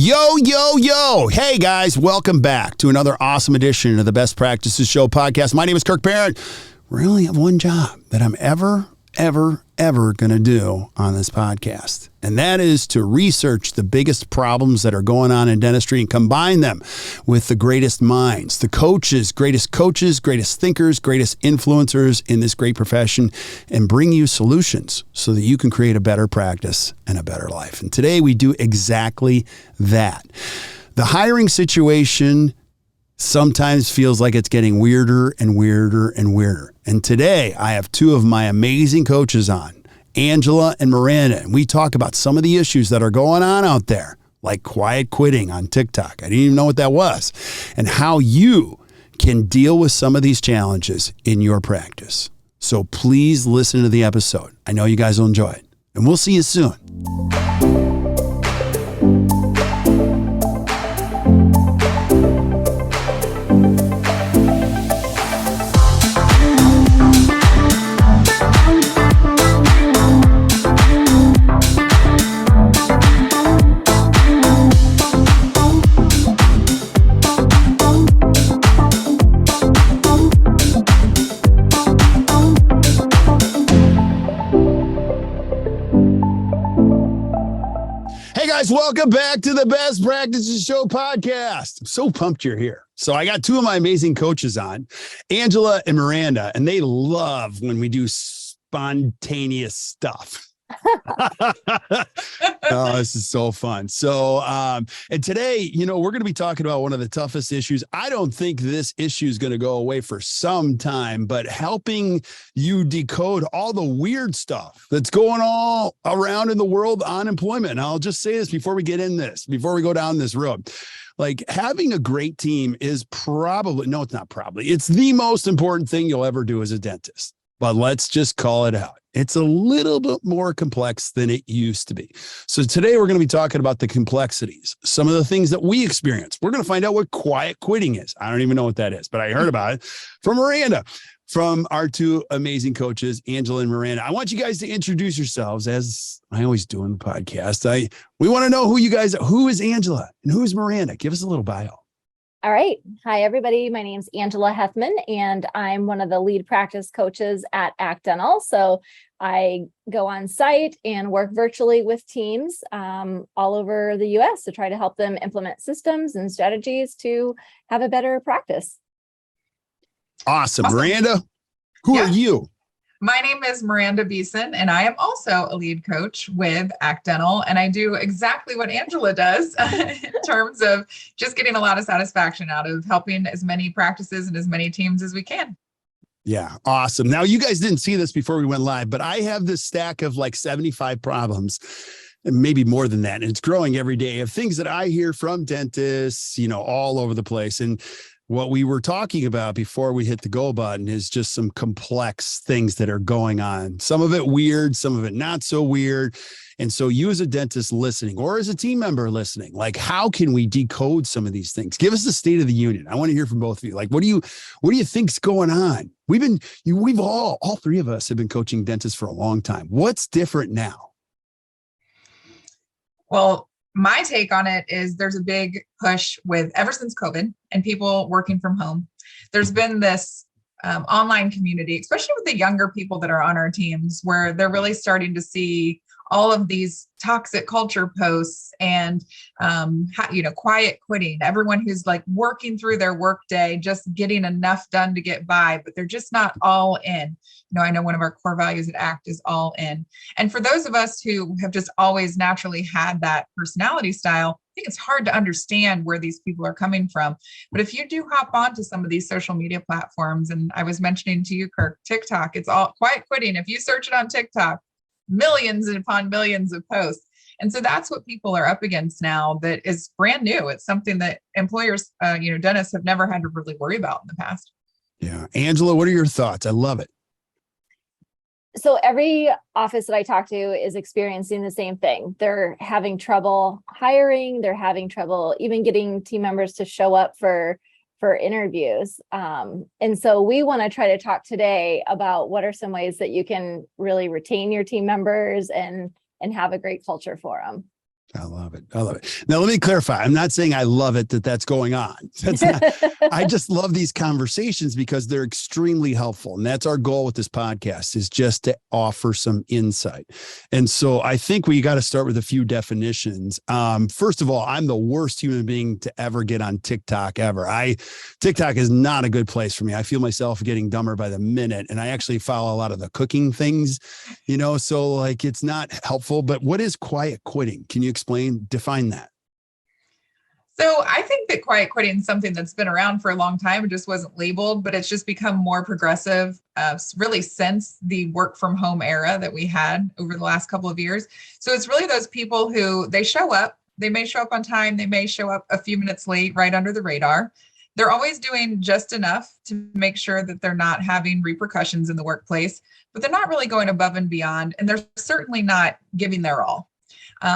Yo, yo, yo. Hey, guys, welcome back to another awesome edition of the Best Practices Show podcast. My name is Kirk Behrendt. We only have one job that I'm ever going to do on this podcast, and that is to research the biggest problems that are going on in dentistry and combine them with the greatest minds, the greatest coaches, greatest thinkers, greatest influencers in this great profession, and bring you solutions so that you can create a better practice and a better life. And today we do exactly that. The hiring situation sometimes feels like it's getting weirder and weirder and weirder. And today I have two of my amazing coaches on, Angela and Miranda, and we talk about some of the issues that are going on out there, like quiet quitting on TikTok. I didn't even know what that was, and how you can deal with some of these challenges in your practice. So please listen to the episode. I know you guys will enjoy it, and we'll see you soon. Welcome back to the Best Practices Show podcast. I'm so pumped you're here. So I got two of my amazing coaches on, Angela and Miranda, and they love when we do spontaneous stuff. Oh, this is so fun. So, and today, we're going to be talking about one of the toughest issues. I don't think this issue is going to go away for some time, but helping you decode all the weird stuff that's going all around in the world on employment. And I'll just say this before we get in this, before we go down this road. Like, having a great team is it's the most important thing you'll ever do as a dentist. But let's just call it out. It's a little bit more complex than it used to be. So today we're going to be talking about the complexities, some of the things that we experience. We're going to find out what quiet quitting is. I don't even know what that is, but I heard about it from Miranda, from our two amazing coaches, Angela and Miranda. I want you guys to introduce yourselves, as I always do in the podcast. We want to know who is Angela and who is Miranda? Give us a little bio. All right. Hi, everybody. My name is Angela Heathman, and I'm one of the lead practice coaches at Act Dental. So I go on site and work virtually with teams all over the U.S. to try to help them implement systems and strategies to have a better practice. Awesome. Miranda, who are you? My name is Miranda Beeson, and I am also a lead coach with Act Dental, and I do exactly what Angela does in terms of just getting a lot of satisfaction out of helping as many practices and as many teams as we can. Yeah, awesome. Now, you guys didn't see this before we went live, but I have this stack of like 75 problems, and maybe more than that, and it's growing every day, of things that I hear from dentists, all over the place. And what we were talking about before we hit the go button is just some complex things that are going on. Some of it weird, some of it not so weird. And so you as a dentist listening, or as a team member listening, like, how can we decode some of these things? Give us the state of the union. I want to hear from both of you. Like, what do you think's going on? All three of us have been coaching dentists for a long time. What's different now? Well, my take on it is there's a big push ever since COVID and people working from home. There's been this online community, especially with the younger people that are on our teams, where they're really starting to see all of these toxic culture posts and, quiet quitting, everyone who's like working through their workday, just getting enough done to get by, but they're just not all in. I know one of our core values at ACT is all in. And for those of us who have just always naturally had that personality style, I think it's hard to understand where these people are coming from. But if you do hop onto some of these social media platforms, and I was mentioning to you, Kirk, TikTok, it's all quiet quitting. If you search it on TikTok, millions upon millions of posts. And so that's what people are up against now. That is brand new. It's something that employers, dentists have never had to really worry about in the past. Yeah. Angela, what are your thoughts? I love it. So every office that I talk to is experiencing the same thing. They're having trouble hiring. They're having trouble even getting team members to show up for interviews. And so we want to try to talk today about what are some ways that you can really retain your team members and have a great culture for them. I love it. I love it. Now, let me clarify. I'm not saying I love it that that's going on. That's not, I just love these conversations because they're extremely helpful. And that's our goal with this podcast, is just to offer some insight. And so I think we got to start with a few definitions. First of all, I'm the worst human being to ever get on TikTok ever. TikTok is not a good place for me. I feel myself getting dumber by the minute. And I actually follow a lot of the cooking things, so like it's not helpful. But what is quiet quitting? Can you define that? So I think that quiet quitting is something that's been around for a long time. It just wasn't labeled, but it's just become more progressive really since the work from home era that we had over the last couple of years. So it's really those people who they show up, they may show up on time, they may show up a few minutes late, right under the radar. They're always doing just enough to make sure that they're not having repercussions in the workplace, but they're not really going above and beyond. And they're certainly not giving their all.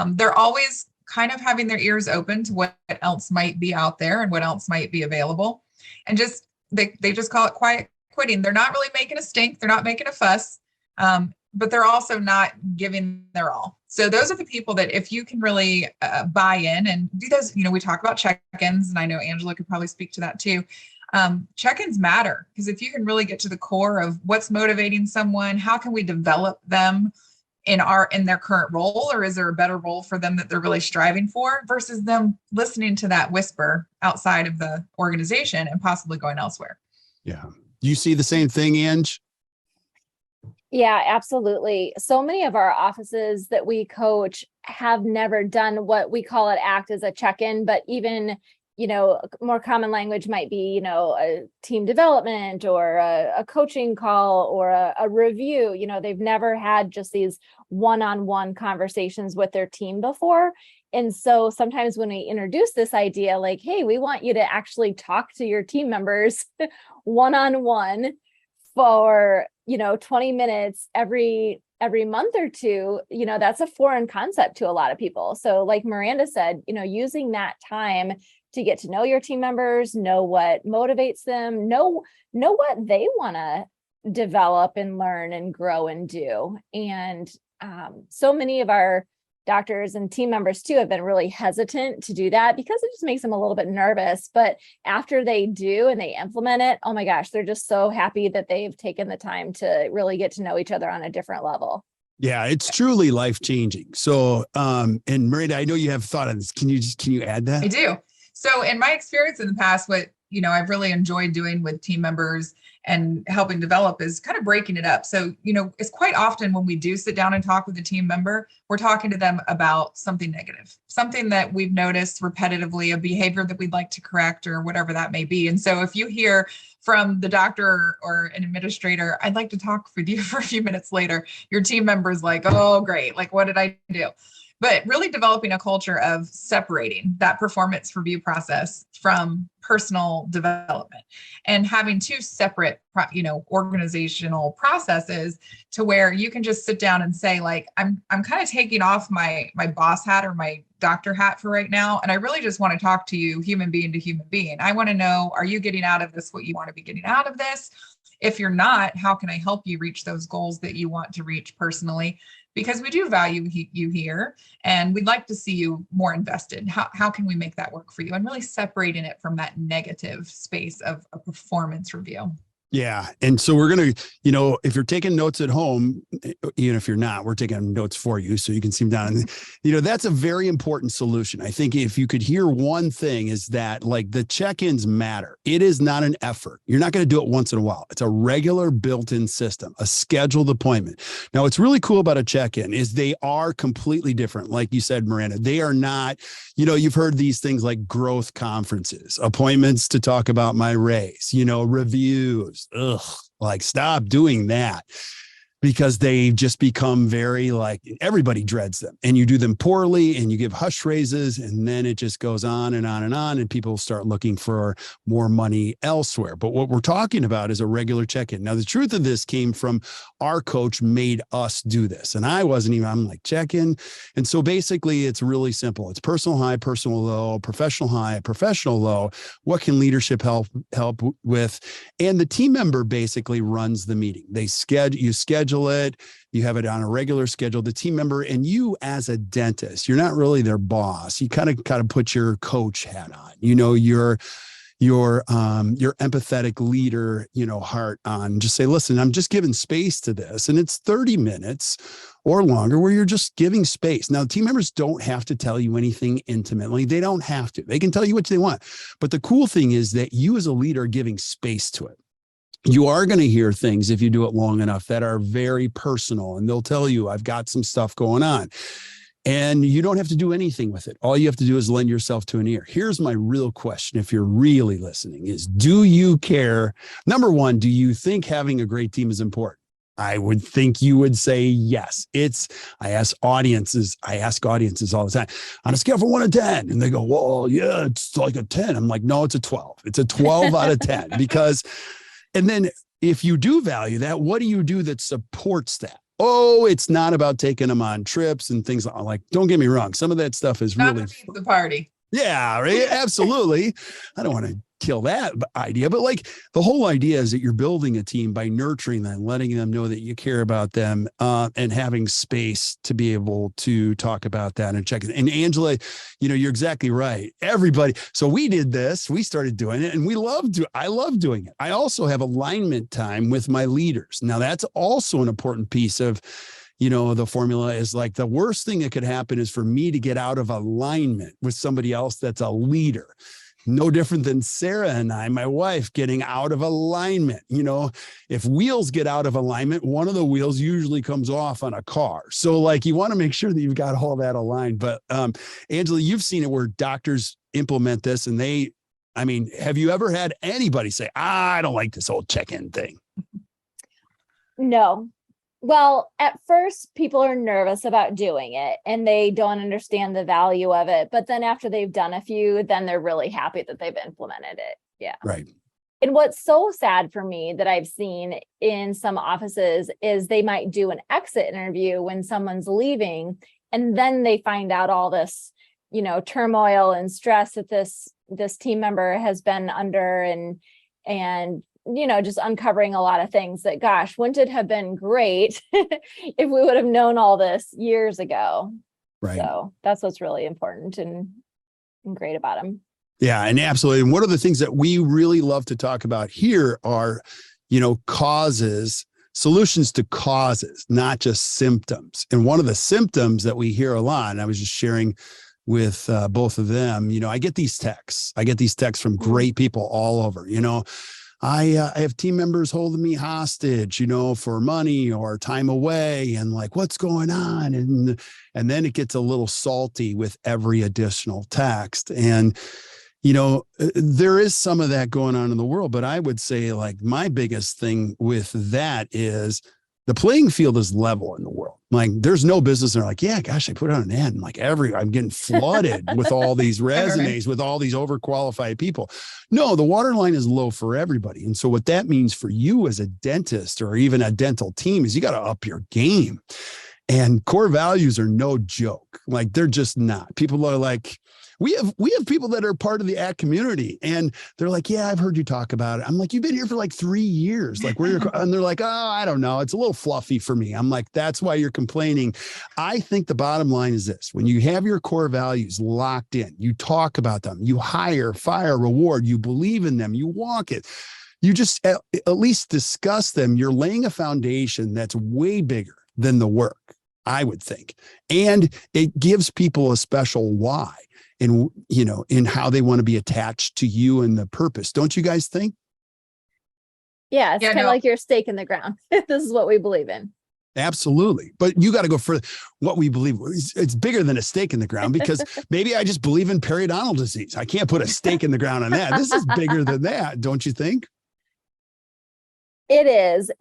They're always kind of having their ears open to what else might be out there and what else might be available. And just they just call it quiet quitting. They're not really making a stink. They're not making a fuss, but they're also not giving their all. So those are the people that if you can really buy in and do those, we talk about check-ins, and I know Angela could probably speak to that too. Check-ins matter, because if you can really get to the core of what's motivating someone, how can we develop them in their current role, or is there a better role for them that they're really striving for, versus them listening to that whisper outside of the organization and possibly going elsewhere. Yeah. You see the same thing, Ange? Yeah, absolutely. So many of our offices that we coach have never done what we call it ACT as a check-in, but even more common language might be, a team development or a coaching call or a review. They've never had just these one-on-one conversations with their team before. And so sometimes when we introduce this idea, like, hey, we want you to actually talk to your team members one-on-one for, 20 minutes every month or two, that's a foreign concept to a lot of people. So like Miranda said, using that time to get to know your team members, know what motivates them, know what they want to develop and learn and grow and do. And so many of our doctors and team members too have been really hesitant to do that because it just makes them a little bit nervous. But after they do and they implement it, oh my gosh, they're just so happy that they've taken the time to really get to know each other on a different level. Yeah, it's truly life-changing. So, and Miranda, I know you have thought on this. Can you add that? I do. So in my experience in the past, what, I've really enjoyed doing with team members and helping develop is kind of breaking it up. So, it's quite often when we do sit down and talk with a team member, we're talking to them about something negative, something that we've noticed repetitively, a behavior that we'd like to correct or whatever that may be. And so if you hear from the doctor or an administrator, I'd like to talk with you for a few minutes later, your team member's like, oh, great. Like, what did I do? But really developing a culture of separating that performance review process from personal development and having two separate, organizational processes to where you can just sit down and say, like, I'm kind of taking off my boss hat or my doctor hat for right now. And I really just want to talk to you human being to human being. I want to know, are you getting out of this what you want to be getting out of this? If you're not, how can I help you reach those goals that you want to reach personally? Because we do value you here and we'd like to see you more invested. How can we make that work for you? And really separating it from that negative space of a performance review. Yeah. And so we're going to, if you're taking notes at home, even if you're not, we're taking notes for you so you can see them down. And, that's a very important solution. I think if you could hear one thing is that like the check-ins matter. It is not an effort. You're not going to do it once in a while. It's a regular built-in system, a scheduled appointment. Now, what's really cool about a check-in is they are completely different. Like you said, Miranda, they are not, you've heard these things like growth conferences, appointments to talk about my race, reviews. Ugh, like stop doing that because they just become very like everybody dreads them and you do them poorly and you give hush raises and then it just goes on and on and on and people start looking for more money elsewhere. But what we're talking about is a regular check-in. Now, the truth of this came from our coach made us do this. And I'm like check-in. And so basically it's really simple. It's personal high, personal low, professional high, professional low. What can leadership help with? And the team member basically runs the meeting. You schedule schedule it. You have it on a regular schedule, the team member, and you as a dentist, you're not really their boss. You kind of put your coach hat on, your empathetic leader, heart on. Just say, listen, I'm just giving space to this. And it's 30 minutes or longer where you're just giving space. Now, team members don't have to tell you anything intimately. They don't have to. They can tell you what they want. But the cool thing is that you as a leader are giving space to it. You are going to hear things if you do it long enough that are very personal, and they'll tell you, I've got some stuff going on. And you don't have to do anything with it. All you have to do is lend yourself to an ear. Here's my real question, if you're really listening, is do you care? Number one, do you think having a great team is important? I would think you would say yes. I ask audiences all the time, on a scale from 1 to 10. And they go, well, yeah, it's like a 10. I'm like, no, it's a 12. It's a 12 out of 10 and then if you do value that, what do you do that supports that? Oh, it's not about taking them on trips and things like, don't get me wrong. Some of that stuff is not really the party. Yeah, right. Absolutely. I don't want to kill that idea, but like the whole idea is that you're building a team by nurturing them, letting them know that you care about them, and having space to be able to talk about that and check it. And Angela, you're exactly right. Everybody. So we did this, we started doing it, and I love doing it. I also have alignment time with my leaders. Now that's also an important piece of, the formula is like the worst thing that could happen is for me to get out of alignment with somebody else that's a leader. No different than Sarah and I, my wife, getting out of alignment. If wheels get out of alignment, one of the wheels usually comes off on a car. So like you want to make sure that you've got all that aligned. But Angela, you've seen it where doctors implement this and have you ever had anybody say, I don't like this whole check-in thing? No. Well, at first, people are nervous about doing it and they don't understand the value of it. But then after they've done a few, then they're really happy that they've implemented it. Yeah. Right. And what's so sad for me that I've seen in some offices is they might do an exit interview when someone's leaving, and then they find out all this, turmoil and stress that this team member has been under and just uncovering a lot of things that, gosh, wouldn't it have been great if we would have known all this years ago? Right. So that's what's really important and great about them. Yeah, and absolutely. And one of the things that we really love to talk about here are, solutions to causes, not just symptoms. And one of the symptoms that we hear a lot, and I was just sharing with both of them, I get these texts from great people all over, I have team members holding me hostage, for money or time away, and like, what's going on? And then it gets a little salty with every additional text. And, there is some of that going on in the world, but I would say like my biggest thing with that is the playing field is level in the world. Like there's no business. They're like, yeah, gosh, I put on an ad and like I'm getting flooded with all these resumes, with all these overqualified people. No, the waterline is low for everybody. And so what that means for you as a dentist or even a dental team is you got to up your game. And core values are no joke. Like they're just not. People are like, we have people that are part of the ACT community and they're like, yeah, I've heard you talk about it. I'm like, you've been here for like 3 years. Like and they're like, oh, I don't know. It's a little fluffy for me. I'm like, that's why you're complaining. I think the bottom line is this: when you have your core values locked in, you talk about them, you hire, fire, reward, you believe in them, you walk it. You just at least discuss them. You're laying a foundation that's way bigger than the work, I would think. And it gives people a special why in how they want to be attached to you and the purpose. Don't you guys think? Yeah, it's kind of like your stake in the ground. This is what we believe in. Absolutely. But you got to go for what we believe. It's bigger than a stake in the ground, because maybe I just believe in periodontal disease. I can't put a stake in the ground on that. This is bigger than that. Don't you think? It is.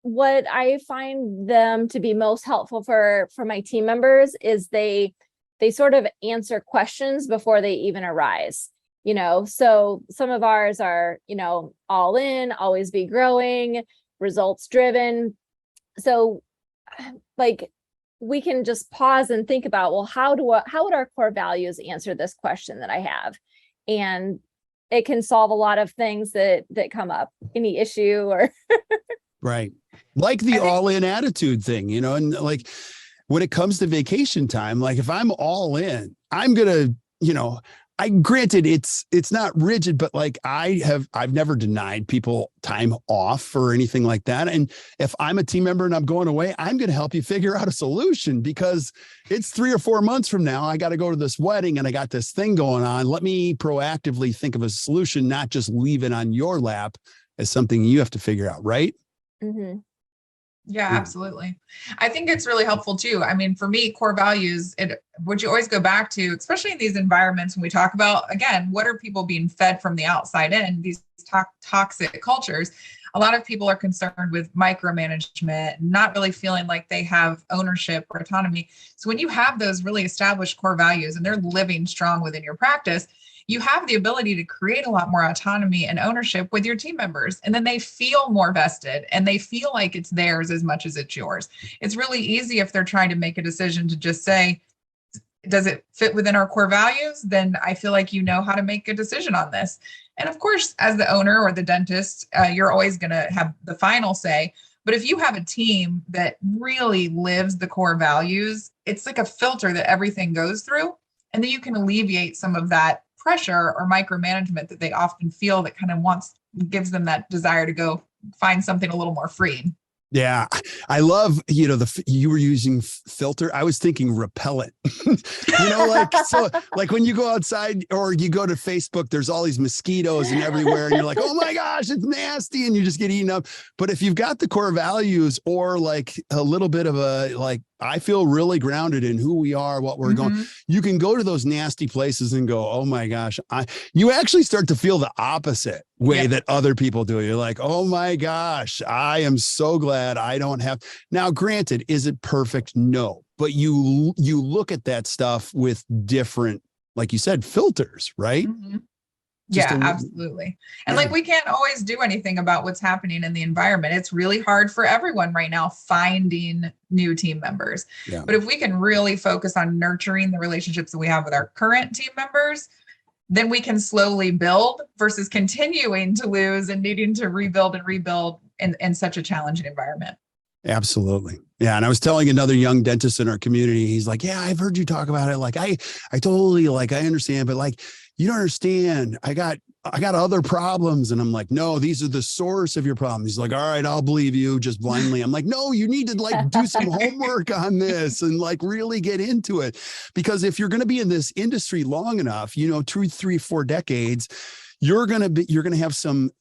What I find them to be most helpful for my team members is they sort of answer questions before they even arise. So some of ours are, all in, always be growing, results driven. So like we can just pause and think about, well, how would our core values answer this question that I have? And it can solve a lot of things that come up, any issue or Right. Like the I think- all in attitude thing, and like when it comes to vacation time, like if I'm all in, I'm going to, granted it's not rigid, but like I've never denied people time off or anything like that. And if I'm a team member and I'm going away, I'm going to help you figure out a solution because it's 3 or 4 months from now. I got to go to this wedding and I got this thing going on. Let me proactively think of a solution, not just leave it on your lap as something you have to figure out. Right. Mm-hmm. Yeah, absolutely. I think it's really helpful too. I mean, for me, core values, what you always go back to, especially in these environments when we talk about, again, what are people being fed from the outside in, these toxic cultures. A lot of people are concerned with micromanagement, not really feeling like they have ownership or autonomy. So when you have those really established core values and they're living strong within your practice, you have the ability to create a lot more autonomy and ownership with your team members. And then they feel more vested and they feel like it's theirs as much as it's yours. It's really easy if they're trying to make a decision to just say, does it fit within our core values? Then I feel like you know how to make a decision on this. And of course, as the owner or the dentist, you're always going to have the final say. But if you have a team that really lives the core values, it's like a filter that everything goes through. And then you can alleviate some of that pressure or micromanagement that they often feel that kind of gives them that desire to go find something a little more free. Yeah, I love, you were using filter. I was thinking repellent, like when you go outside or you go to Facebook, there's all these mosquitoes and everywhere and you're like, oh my gosh, it's nasty. And you just get eaten up. But if you've got the core values or like a little bit of I feel really grounded in who we are, what we're going, you can go to those nasty places and go, oh my gosh, you actually start to feel the opposite way that other people do. You're like, oh my gosh, I am so glad I don't have. Now, granted, is it perfect? No, but you look at that stuff with different, like you said, filters, right? Mm-hmm. Yeah, absolutely. And like, we can't always do anything about what's happening in the environment. It's really hard for everyone right now finding new team members. Yeah. But if we can really focus on nurturing the relationships that we have with our current team members, then we can slowly build versus continuing to lose and needing to rebuild in such a challenging environment. Absolutely. Yeah. And I was telling another young dentist in our community, he's like, yeah, I've heard you talk about it. Like, I totally I understand, but like, you don't understand. I got other problems. And I'm like, no, these are the source of your problems. He's like, all right, I'll believe you just blindly. I'm like, no, you need to do some homework on this and really get into it. Because if you're going to be in this industry long enough, 2, 3, 4 decades, you're going to have some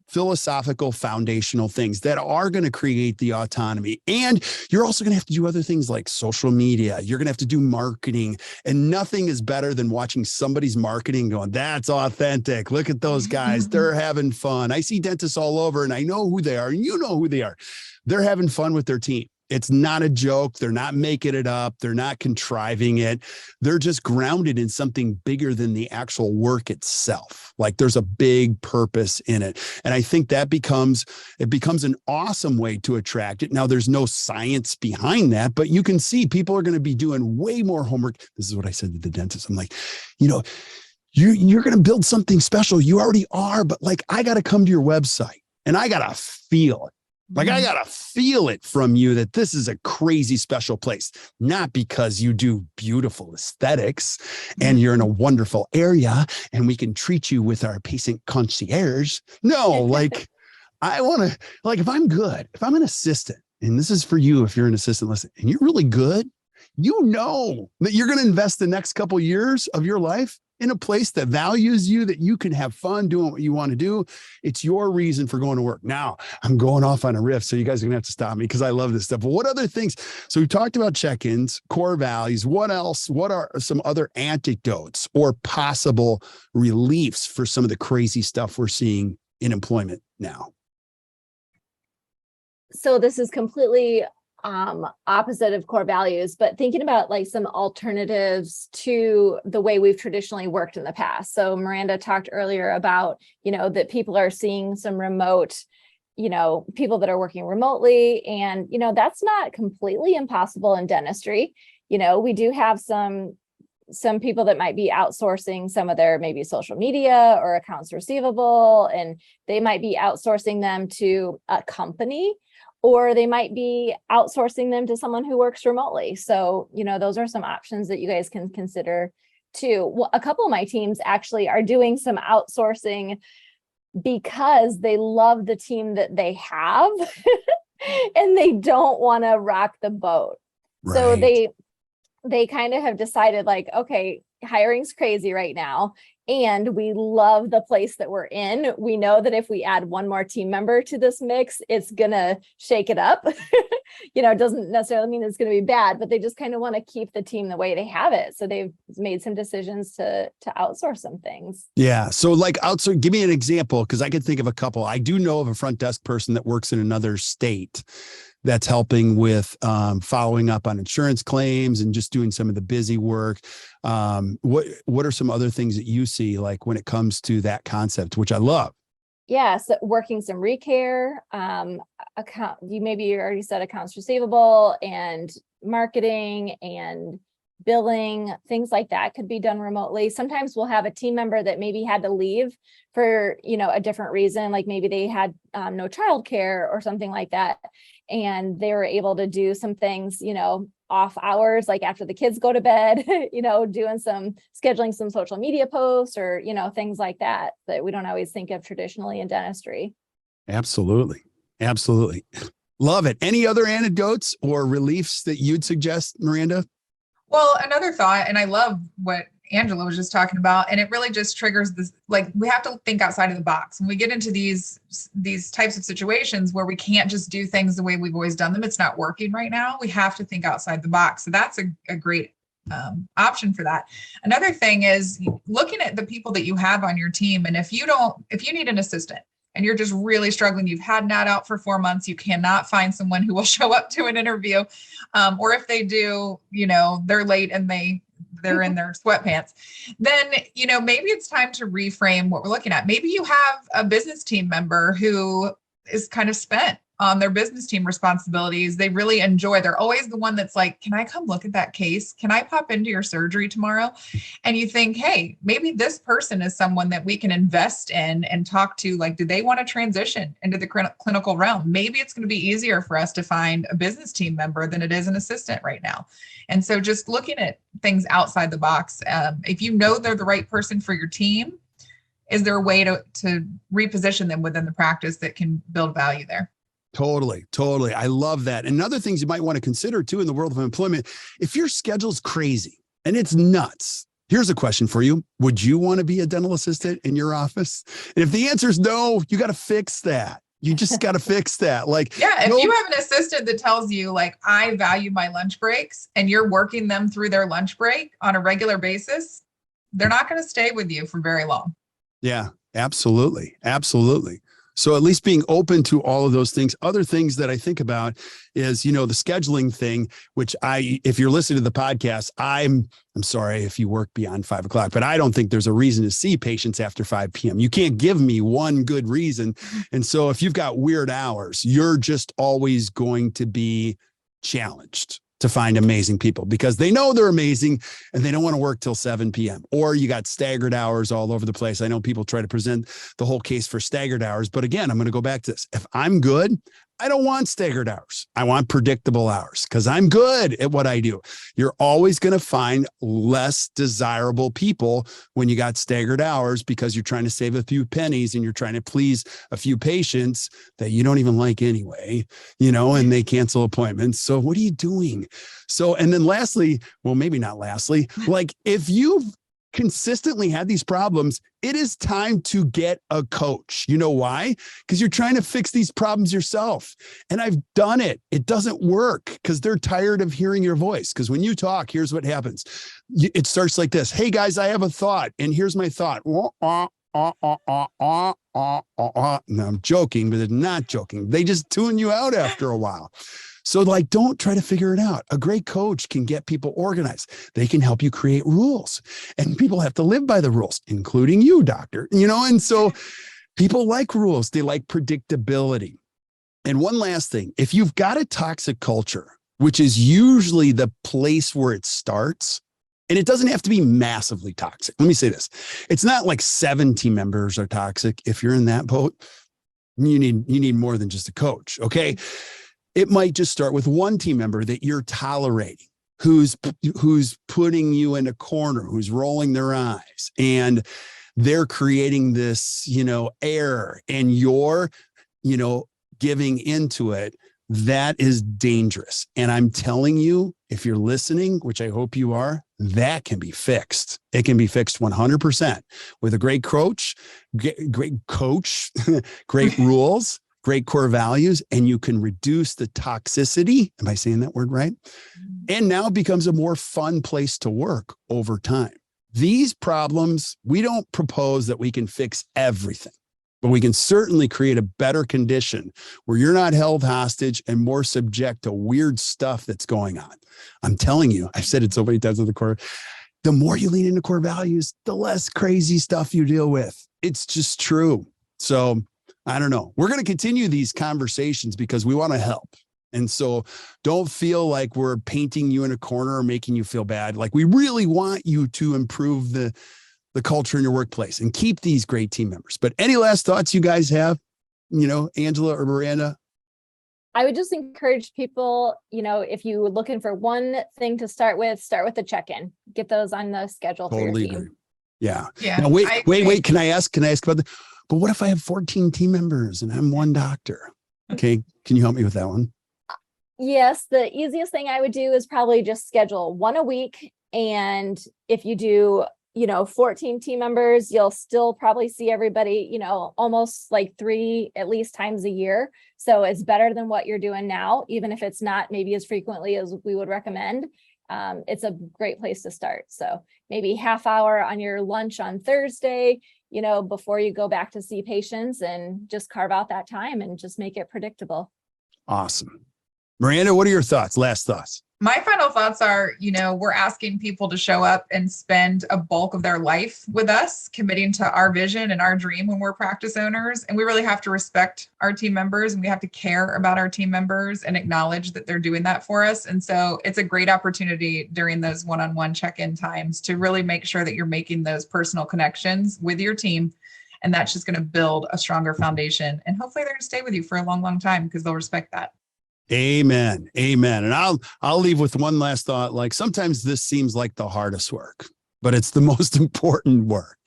philosophical foundational things that are going to create the autonomy. And you're also going to have to do other things like social media. You're going to have to do marketing, and nothing is better than watching somebody's marketing going, that's authentic. Look at those guys. They're having fun. I see dentists all over and I know who they are and you know who they are. They're having fun with their team. It's not a joke. They're not making it up. They're not contriving it. They're just grounded in something bigger than the actual work itself. Like there's a big purpose in it. And I think that becomes an awesome way to attract it. Now there's no science behind that, but you can see people are going to be doing way more homework. This is what I said to the dentist. I'm like, you're going to build something special. You already are, but like, I got to come to your website and I got to feel it. Like, I got to feel it from you that this is a crazy special place, not because you do beautiful aesthetics and you're in a wonderful area and we can treat you with our patient concierge. No, like I want to, like, if I'm good, if I'm an assistant, and this is for you, if you're an assistant, listen, and you're really good, you know that you're going to invest the next couple of years of your life in a place that values you, that you can have fun doing what you want to do. It's your reason for going to work. Now I'm going off on a riff, so you guys are gonna have to stop me because I love this stuff. But what other things? So we talked about check-ins, core values. What else? What are some other antidotes or possible reliefs for some of the crazy stuff we're seeing in employment now? So this is completely opposite of core values, but thinking about like some alternatives to the way we've traditionally worked in the past. So Miranda talked earlier about, that people are seeing some remote, people that are working remotely, and, that's not completely impossible in dentistry. We do have some people that might be outsourcing some of their maybe social media or accounts receivable, and they might be outsourcing them to a company. or they might be outsourcing them to someone who works remotely. So, those are some options that you guys can consider too. Well, a couple of my teams actually are doing some outsourcing because they love the team that they have and they don't want to rock the boat. Right. So they kind of have decided like, okay, hiring's crazy right now, and we love the place that we're in. We know that if we add one more team member to this mix, it's gonna shake it up. It doesn't necessarily mean it's gonna be bad, but they just kind of want to keep the team the way they have it. So they've made some decisions to outsource some things. Yeah. So like outsource, give me an example, because I could think of a couple. I do know of a front desk person that works in another state that's helping with following up on insurance claims and just doing some of the busy work. What are some other things that you see like when it comes to that concept, which I love? Yeah, so working some recare, you already said accounts receivable and marketing and billing, things like that could be done remotely. Sometimes we'll have a team member that maybe had to leave for, a different reason, like maybe they had no childcare or something like that. And they were able to do some things, off hours, like after the kids go to bed, scheduling some social media posts or, things like that we don't always think of traditionally in dentistry. Absolutely. Absolutely. Love it. Any other anecdotes or reliefs that you'd suggest, Miranda? Well, another thought, and I love what Angela was just talking about, and it really just triggers this, like we have to think outside of the box. When we get into these types of situations where we can't just do things the way we've always done them, it's not working right now. We have to think outside the box. So that's a great option for that. Another thing is looking at the people that you have on your team. And if you need an assistant and you're just really struggling, you've had an ad out for 4 months, you cannot find someone who will show up to an interview. Or if they do, they're late and they're in their sweatpants, then, maybe it's time to reframe what we're looking at. Maybe you have a business team member who is kind of spent on their business team responsibilities. They really enjoy, they're always the one that's like, can I come look at that case? Can I pop into your surgery tomorrow? And you think, hey, maybe this person is someone that we can invest in and talk to, like, do they want to transition into the clinical realm? Maybe it's going to be easier for us to find a business team member than it is an assistant right now. And so just looking at things outside the box, if you know they're the right person for your team, is there a way to reposition them within the practice that can build value there? Totally. I love that. And other things you might want to consider too in the world of employment, if your schedule's crazy and it's nuts, here's a question for you. Would you want to be a dental assistant in your office? And if the answer is no, you got to fix that. You just got to fix that. Like, yeah, if you have an assistant that tells you like, I value my lunch breaks, and you're working them through their lunch break on a regular basis, they're not going to stay with you for very long. Yeah, absolutely. So at least being open to all of those things. Other things that I think about is, the scheduling thing, which if you're listening to the podcast, I'm sorry if you work beyond 5 o'clock, but I don't think there's a reason to see patients after 5 p.m. You can't give me one good reason. And so if you've got weird hours, you're just always going to be challenged to find amazing people because they know they're amazing and they don't want to work till 7 p.m. Or you got staggered hours all over the place. I know people try to present the whole case for staggered hours, but again, I'm going to go back to this. If I'm good, I don't want staggered hours. I want predictable hours because I'm good at what I do. You're always going to find less desirable people when you got staggered hours because you're trying to save a few pennies and you're trying to please a few patients that you don't even like anyway, and they cancel appointments. So what are you doing? So, and then lastly, well, maybe not lastly, like if you've consistently had these problems, it is time to get a coach. You know why? Because you're trying to fix these problems yourself. And I've done it. It doesn't work because they're tired of hearing your voice. Because when you talk, here's what happens. It starts like this. Hey guys, I have a thought. And here's my thought. No, I'm joking, but they're not joking. They just tune you out after a while. So don't try to figure it out. A great coach can get people organized. They can help you create rules, and people have to live by the rules, including you, doctor, and so people like rules. They like predictability. And one last thing, if you've got a toxic culture, which is usually the place where it starts, and it doesn't have to be massively toxic. Let me say this. It's not like 7 team members are toxic. If you're in that boat, you need more than just a coach. Okay. It might just start with one team member that you're tolerating, who's putting you in a corner, who's rolling their eyes, and they're creating this, air, and you're, giving into it. That is dangerous. And I'm telling you, if you're listening, which I hope you are, that can be fixed. It can be fixed 100% with a great coach, great rules, great core values, and you can reduce the toxicity. Am I saying that word right? And now it becomes a more fun place to work over time. These problems, we don't propose that we can fix everything, but we can certainly create a better condition where you're not held hostage and more subject to weird stuff that's going on. I'm telling you, I've said it so many times in the core, the more you lean into core values, the less crazy stuff you deal with. It's just true. So I don't know. We're going to continue these conversations because we want to help. And so don't feel like we're painting you in a corner or making you feel bad. Like, we really want you to improve the culture in your workplace and keep these great team members. But any last thoughts you guys have, Angela or Miranda? I would just encourage people, if you're looking for one thing to start with the check-in. Get those on the schedule for your team. Agree. Yeah. Yeah. Now, wait. Can I ask about that? But what if I have 14 team members and I'm one doctor? Okay. Can you help me with that one? Yes. The easiest thing I would do is probably just schedule one a week. And if you do, 14 team members, you'll still probably see everybody, almost like 3 at least times a year. So it's better than what you're doing now, even if it's not maybe as frequently as we would recommend. It's a great place to start. So maybe half hour on your lunch on Thursday, before you go back to see patients, and just carve out that time and just make it predictable. Awesome. Miranda, what are your thoughts? Last thoughts? My final thoughts are, we're asking people to show up and spend a bulk of their life with us, committing to our vision and our dream when we're practice owners. And we really have to respect our team members, and we have to care about our team members and acknowledge that they're doing that for us. And so it's a great opportunity during those one-on-one check-in times to really make sure that you're making those personal connections with your team. And that's just going to build a stronger foundation. And hopefully they're going to stay with you for a long, long time because they'll respect that. Amen. And I'll leave with one last thought. Like, sometimes this seems like the hardest work, but it's the most important work,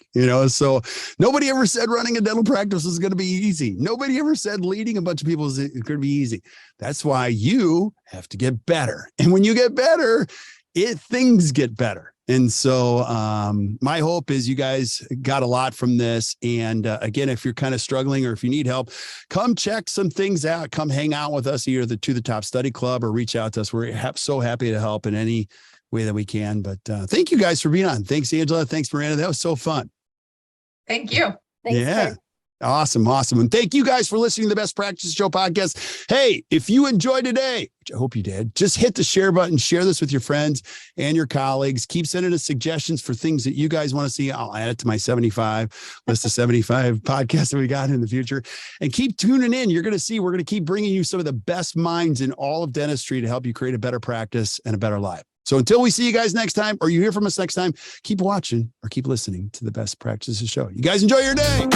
so nobody ever said running a dental practice is going to be easy. Nobody ever said leading a bunch of people is going to be easy. That's why you have to get better. And when you get better, things get better. And so my hope is you guys got a lot from this. And again, if you're kind of struggling or if you need help, come check some things out. Come hang out with us, either to the Top Study Club, or reach out to us. We're so happy to help in any way that we can. But thank you guys for being on. Thanks, Angela. Thanks, Miranda. That was so fun. Thank you. Thanks, yeah. Kirk. Awesome. And thank you guys for listening to the Best Practice Show podcast. Hey, if you enjoyed today, which I hope you did, just hit the share button, share this with your friends and your colleagues. Keep sending us suggestions for things that you guys want to see. I'll add it to my list of 75 podcasts that we got in the future. And keep tuning in. You're going to see, we're going to keep bringing you some of the best minds in all of dentistry to help you create a better practice and a better life. So until we see you guys next time, or you hear from us next time, keep watching or keep listening to the Best Practices Show. You guys enjoy your day.